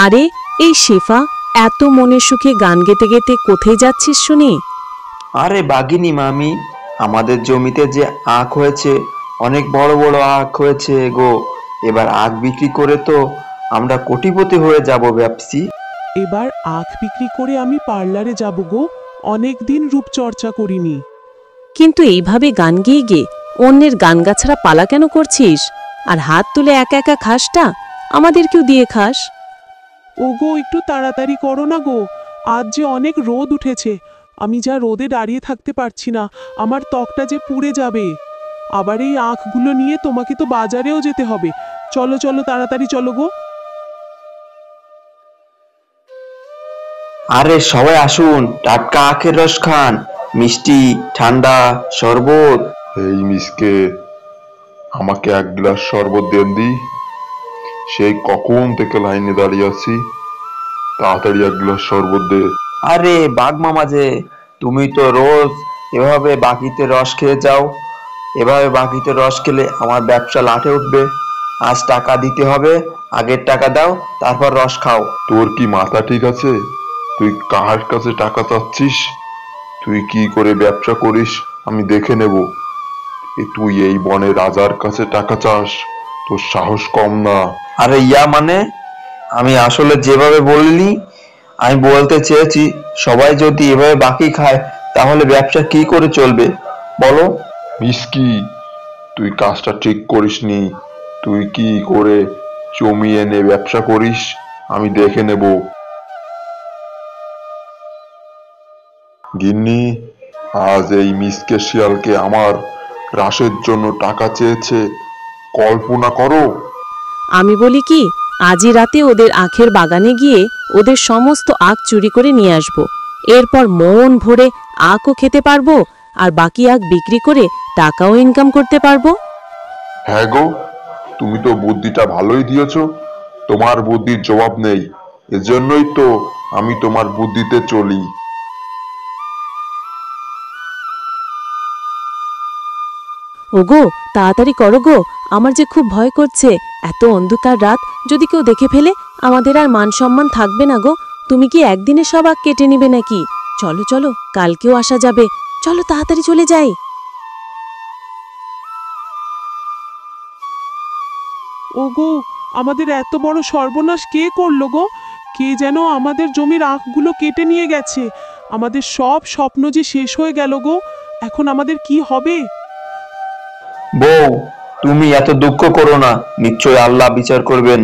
আরে এই শেফা, এত মনের সুখে গান গেতে গেতে কোথায় যাচ্ছিস শুনি? আরে বাগিনী মামি, আমাদের জমিতে যে আখ হয়েছে, অনেক বড় বড় আখ হয়েছে গো। এবার আখ বিক্রি করে তো আমরা কোটিপতি হয়ে যাব ভাবছি। এবার আখ বিক্রি করে আমি পার্লারে যাব গো, অনেক দিন রূপচর্চা করিনি। কিন্তু এইভাবে গান গেয়ে গিয়ে অন্যের গান গাছড়া পালা কেন করছিস? আর হাত তুলে একা একা খাসটা, আমাদেরকেও দিয়ে খাস। ওগো একটু তাড়াতাড়ি করো না গো, আজ যে অনেক রোদ উঠেছে, আমি যা রোদে দাঁড়িয়ে থাকতে পারছি না, আমার ত্বকটা যে পুড়ে যাবে। আবার এই আখগুলো নিয়ে তোমাকে তো বাজারেও যেতে হবে। চলো চলো তাড়াতাড়ি চলো গো। আরে সবাই আসুন, টাটকা আখের রস খান, মিষ্টি ঠান্ডা শরবত। এই মিসকে, আমাকে এক গ্লাস শরবত দেন দি। সেই কখন থেকে লাইনে দাঁড়িয়ে আছি, তাড়াতাড়ি এক গ্লাস শরবত দে। আরে বাঘ মামা যে, তুমি তো রোজ এভাবে বাকিতে রস খেয়ে যাও। এভাবে বাকিতে রস খেলে আমার ব্যবসা লাটে উঠবে। আজ টাকা দিতে হবে, আগের টাকা দাও, তারপর রস খাও। তোর কি মাথা ঠিক আছে? তুই কার কাছে টাকা চাচ্ছিস? তুই কি করে ব্যবসা করিস আমি দেখে নেব। তুই এই বনে রাজার কাছে টাকা চাস? তোর সাহস কম না। আরে ইয়া মানে, আমি আসলে যেভাবে বলিনি, আমি বলতে চেয়েছি সবাই যদি এভাবে বাকি খায় তাহলে ব্যবসা কি করে চলবে বলো? মিসকি, তুই কাজটা ঠিক করিসনি। তুই কি করে জমি এনে ব্যবসা করিস আমি দেখে নেব। গিন্নি, আজ এই মিসকে শিয়ালকে আমার রাশের জন্য টাকা চেয়েছে, কল্পনা করো। আমি বলি কি, আজই রাতে ওদের আখের বাগানে গিয়ে ওদের সমস্ত আখ চুরি করে নিয়ে আসব। এরপর মন ভরে আখও খেতে পারবো, আর বাকি আখ বিক্রি করে টাকাও ইনকাম করতে পারবো। হ্যাঁ গো, তুমি তো বুদ্ধিটা ভালোই দিয়েছ। তোমার বুদ্ধির জবাব নেই, এজন্যই তো আমি তোমার বুদ্ধিতে চলি। ওগো তাড়াতাড়ি করো গো, আমার যে খুব ভয় করছে। এত অন্ধকার রাত, যদি কেউ দেখে ফেলে আমাদের আর মান সম্মান থাকবে না গো। তুমি কি একদিনে সব আখ কেটে নিবে নাকি? চলো চলো, কালকেও আসা যাবে। চলো তাড়াতাড়ি চলে যাই। ওগো, আমাদের এত বড় সর্বনাশ কে করলো গো? কে যেন আমাদের জমির আখগুলো কেটে নিয়ে গেছে। আমাদের সব স্বপ্ন যে শেষ হয়ে গেল গো। এখন আমাদের কি হবে? বউ, তুমি এত দুঃখ করো না, নিশ্চয়ই আল্লাহ বিচার করবেন।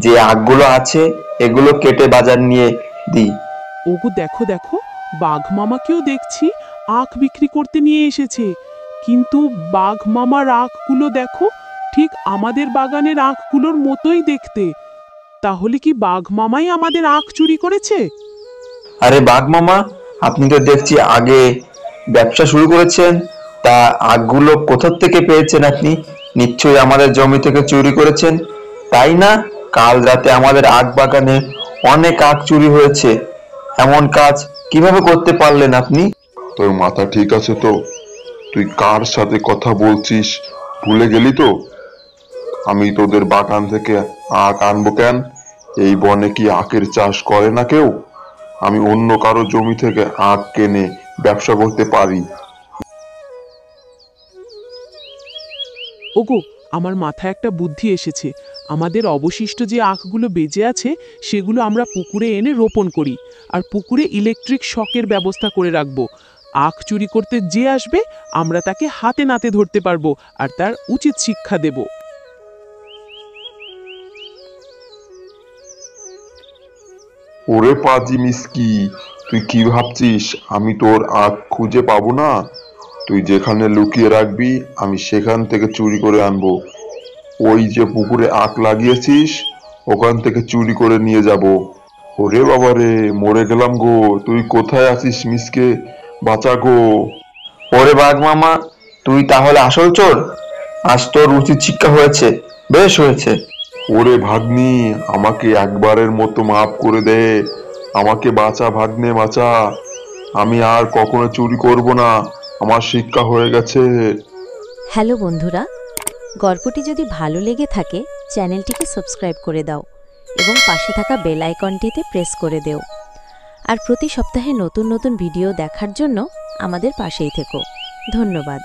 যে আখগুলো আছে এগুলো কেটে বাজার নিয়ে দিই। ওগো দেখো দেখো, বাঘ মামাকেও দেখছি আখ বিক্রি করতে নিয়ে এসেছে। কিন্তু বাঘ মামার আখগুলো দেখো, ঠিক আমাদের বাগানের আখগুলোর মতোই দেখতে। তাহলে কি বাঘ মামাই আমাদের আখ চুরি করেছে? আরে বাঘ মামা, আপনি তো দেখছি আগে ব্যবসা শুরু করেছেন, তা আখগুলো কোথা থেকে পেয়েছেন আপনি? নিশ্চয়ই আমাদের জমি থেকে চুরি করেছেন, তাই না? কাল রাতে আমাদের আখ বাগানে অনেক আখ চুরি হয়েছে। এমন কাজ কিভাবে করতে পারলেন আপনি? তোর মাথা ঠিক আছে তো? তুই কার সাথে কথা বলছিস ভুলে গেলি তো? আমি তোদের বাগান থেকে আখ আনবো কেন? এই বনে কি আখের চাষ করে না কেউ? আমি অন্য কারো জমি থেকে আখ কিনে ব্যবসা করতে পারি। ওগো, আমার মাথায় একটা বুদ্ধি এসেছে। আমাদের অবশিষ্ট যে আখগুলো বেঁচে আছে সেগুলো আমরা পুকুরে এনে রোপণ করি, আর পুকুরে ইলেকট্রিক শকের ব্যবস্থা করে রাখবো। আখ চুরি করতে যে আসবে আমরা তাকে হাতে নাতে ধরতে পারবো, আর তার উচিত শিক্ষা দেব। ওরে পাজি মিসকি, তুই কি ভাবছিস আমি তোর আখ খুঁজে পাবো না? তুই যেখানে লুকিয়ে রাখবি আমি সেখান থেকে চুরি করে আনবো। ওই যে পুকুরে আখ লাগিয়েছিস ওখান থেকে চুরি করে নিয়ে যাব। ওরে বাবারে, মরে গেলাম গো। তুই কোথায় আছিস মিসকে? বাঁচা গো। ওরে বাঘ মামা, তুই তাহলে আসল চোর? আজ তোর উচিত শিক্ষা হয়েছে, বেশ হয়েছে। ওরে ভাগ্নি, আমাকে একবারের মতো মাফ করে দে। আমাকে বাঁচা ভাগ্নে, বাঁচা। আমি আর কখনো চুরি করব না, আমার শিক্ষা হয়ে গেছে। হ্যালো বন্ধুরা, গল্পটি যদি ভালো লেগে থাকে চ্যানেলটিকে সাবস্ক্রাইব করে দাও এবং পাশে থাকা বেল আইকনটিতে প্রেস করে দেও। আর প্রতি সপ্তাহে নতুন নতুন ভিডিও দেখার জন্য আমাদের পাশেই থেকো। ধন্যবাদ।